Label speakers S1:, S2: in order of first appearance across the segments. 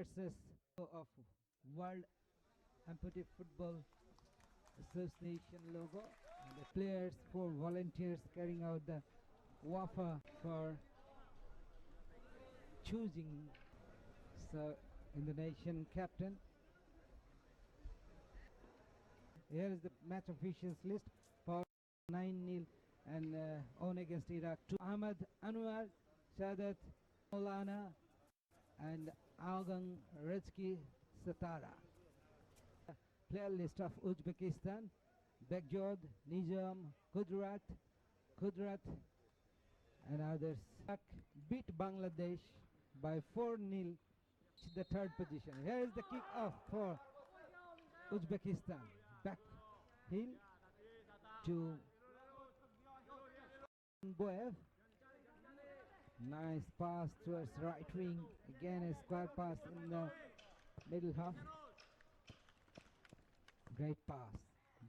S1: versus of World Amputee Football Association logo. And the players, 4 volunteers carrying out the wafa for choosing so Indonesian captain. Here is the match officials list. For 9-0 and on against Iraq. Ahmad Anwar, Sadat Maulana and Agang Rezki Satara. Player list of Uzbekistan: Begjod, Nizam, Kudrat and others. Beat Bangladesh by 4-0, the third position. Here is the kick off for Uzbekistan. Back heel to Boev. Nice pass towards right wing. Again a square pass in the middle half. Great pass.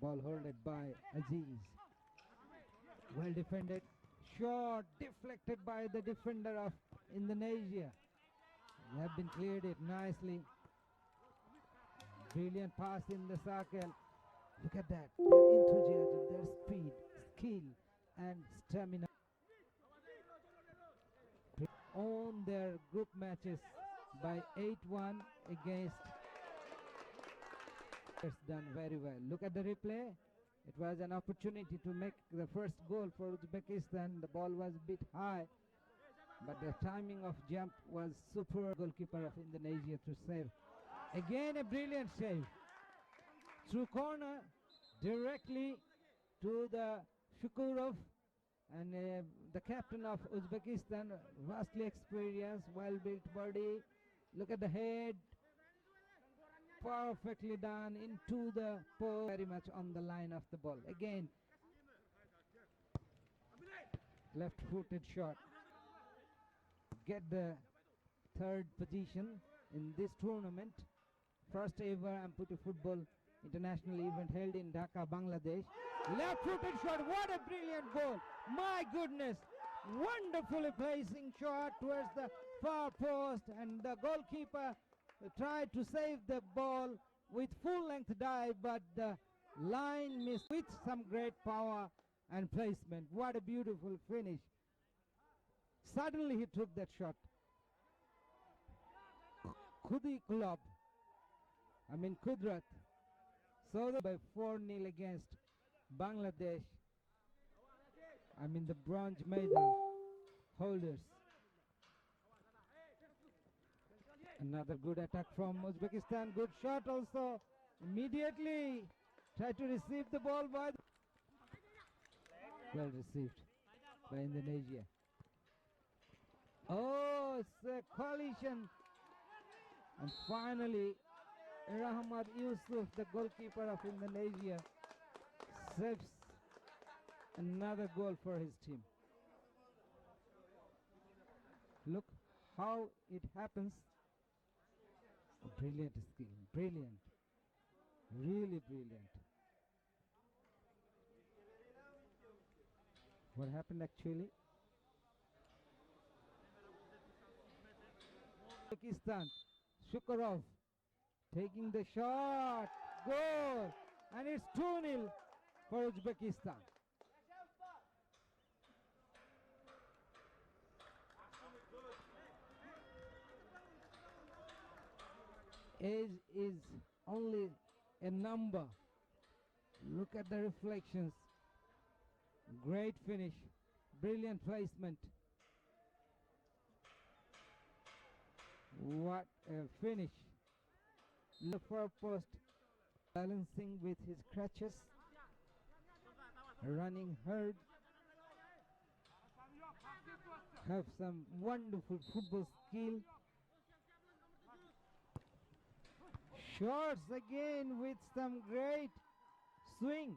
S1: Ball holded by Aziz. Well defended. Shot deflected by the defender of Indonesia. They have been cleared it nicely. Brilliant pass in the circle. Look at that. Their enthusiasm, their speed, skill and stamina. On their group matches by 8-1 against. It's done very well. Look at the replay. It was an opportunity to make the first goal for Uzbekistan. The ball was a bit high, but the timing of jump was super. Goalkeeper of Indonesia to save. Again a brilliant save. Through corner directly to the Shukurov, and the captain of Uzbekistan, vastly experienced, well-built body. Look at the head. Perfectly done into the post, very much on the line of the ball. Again, left-footed shot. Get the third position in this tournament. First ever Amputee Football International event held in Dhaka, Bangladesh. Left-footed shot. What a brilliant goal! My goodness! Wonderfully placing shot towards the far post, and the goalkeeper tried to save the ball with full-length dive, but the line missed with some great power and placement. What a beautiful finish. Suddenly he took that shot. Kudrat. So by 4-0 against Bangladesh. The bronze medal holders. Another good attack from Uzbekistan. Good shot also. Immediately try to receive the ball by well received by Indonesia. Oh, it's a collision. And finally Rahmat Yusuf, the goalkeeper of Indonesia, saves another goal for his team. Look how it happens. Brilliant skill, brilliant, really brilliant. What happened actually? Uzbekistan, Shukurov taking the shot, goal, and it's 2-0 for Uzbekistan. Age is only a number. Look at the reflections. Great finish. Brilliant placement. What a finish. Look for a post. Balancing with his crutches. Running hard. Have some wonderful football skill. Shots again with some great swing.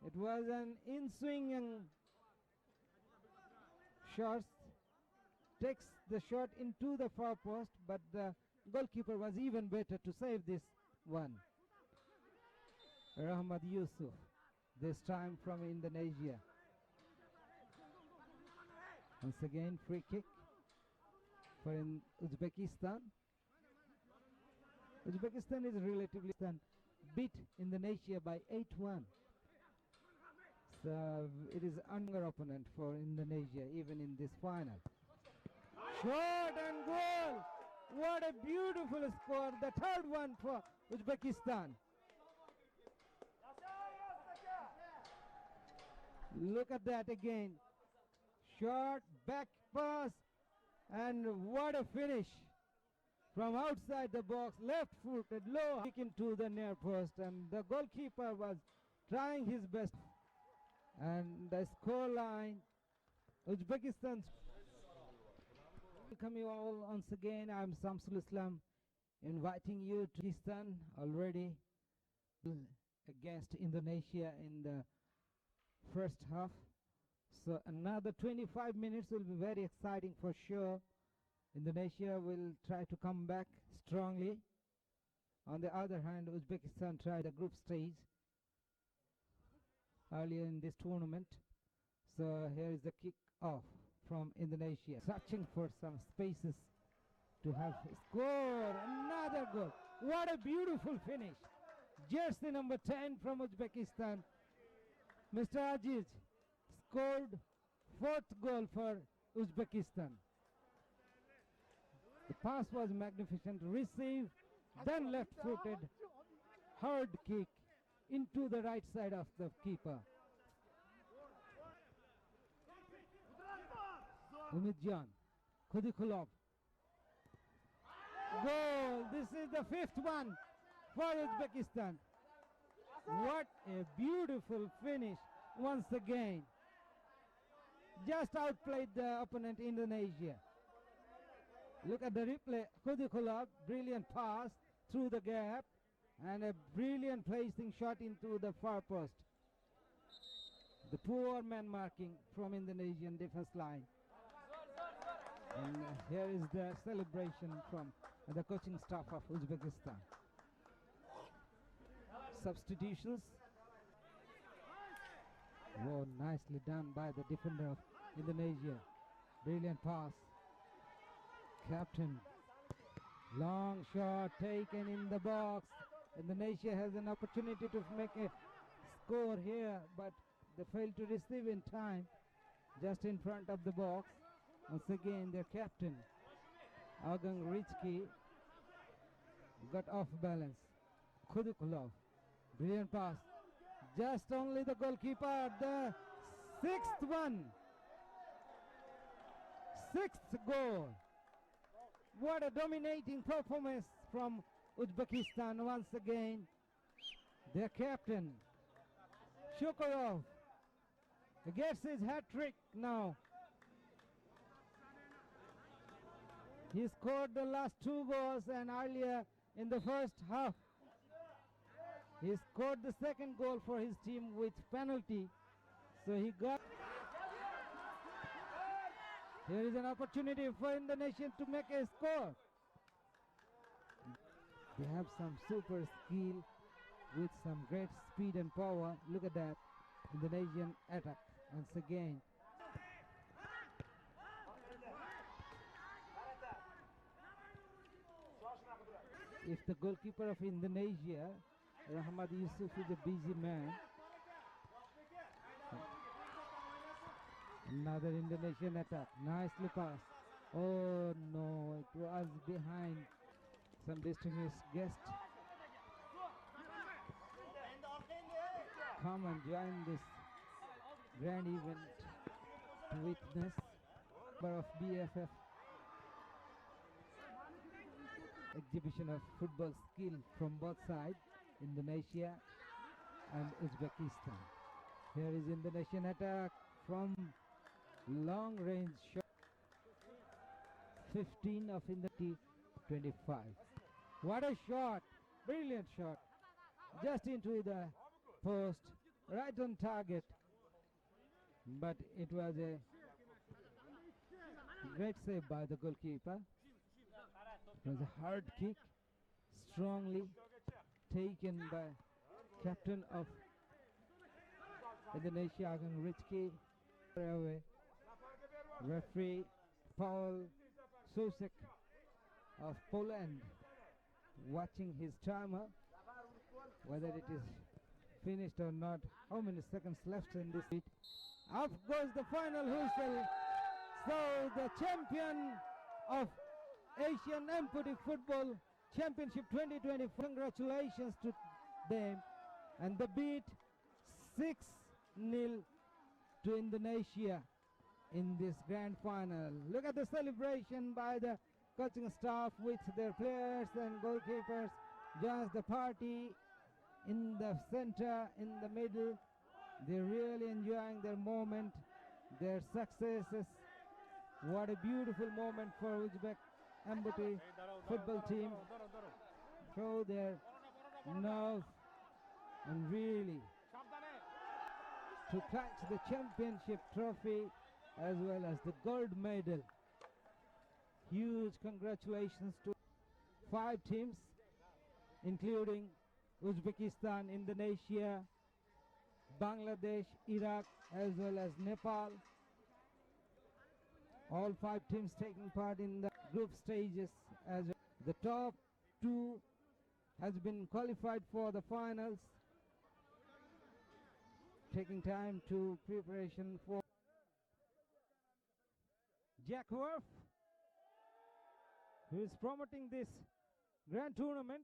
S1: It was an in-swing shot. Takes the shot into the far post, but the goalkeeper was even better to save this one. Rahmat Yusuf, this time from Indonesia. Once again, free kick for Uzbekistan. Uzbekistan is relatively beat Indonesia by 8-1. So it is under opponent for Indonesia even in this final. Shot and goal! What a beautiful score, the third one for Uzbekistan. Look at that again. Short back pass, and what a finish. From outside the box, left-footed, low kick into the near post, and the goalkeeper was trying his best. And the score line, Uzbekistan. Welcome you all once again. I'm Samsul Islam, inviting you to Uzbekistan already against Indonesia in the first half. So another 25 minutes will be very exciting for sure. Indonesia will try to come back strongly. On the other hand, Uzbekistan tried the group stage earlier in this tournament. So here is the kick off from Indonesia, searching for some spaces to have score. Another goal. What a beautiful finish. Jersey number 10 from Uzbekistan, Mr. Aziz, scored fourth goal for Uzbekistan. The pass was magnificent, received, then left-footed, hard kick into the right side of the keeper. Umidjan, Khudikulov. Goal! This is the fifth one for Uzbekistan. What a beautiful finish once again. Just outplayed the opponent Indonesia. Look at the replay. Khudikulov, brilliant pass through the gap and a brilliant placing shot into the far post. The poor man marking from Indonesian defense line. And here is the celebration from the coaching staff of Uzbekistan. Substitutions. Whoa, nicely done by the defender of Indonesia. Brilliant pass. Captain. Long shot taken in the box. Indonesia has an opportunity to make a score here, but they failed to receive in time. Just in front of the box. Once again, their captain, Agang Rizki, got off balance. Khudikulov, brilliant pass. Just only the goalkeeper, the sixth one. Sixth goal. What a dominating performance from Uzbekistan once again. Their captain, Shukurov, gets his hat-trick now. He scored the last two goals, and earlier in the first half, he scored the second goal for his team with penalty. So he got... Here is an opportunity for Indonesia to make a score. They have some super skill with some great speed and power. Look at that. Indonesian attack once again. If the goalkeeper of Indonesia, Rahmat Yusuf, is a busy man. Another Indonesian attack. Nicely passed. Oh no, it was behind some distinguished guest. Come and join this grand event to witness of BFF exhibition of football skill from both sides, Indonesia and Uzbekistan. Here is Indonesian attack from long range shot. 15 of Indonesia 25. What a shot! Brilliant shot. Just into the post, right on target. But it was a great save by the goalkeeper. It was a hard kick, strongly taken by captain of Indonesia, Agang Rizki. Referee Paul Susek of Poland watching his timer, whether it is finished or not. How many seconds left in this heat? Up goes the final whistle. So the champion of Asian Amputee Football Championship 2020, congratulations to them, and they beat 6-0 to Indonesia in this grand final. Look at the celebration by the coaching staff with their players and goalkeepers. Just the party in the center, in the middle. They're really enjoying their moment, their successes. What a beautiful moment for Uzbek Amputee football team. Show their nerve and really to catch the championship trophy as well as the gold medal. Huge congratulations to 5 teams, including Uzbekistan, Indonesia, Bangladesh, Iraq, as well as Nepal. All 5 teams taking part in the group stages. As the top 2 has been qualified for the finals, taking time to preparation for Jack Worf, who is promoting this grand tournament.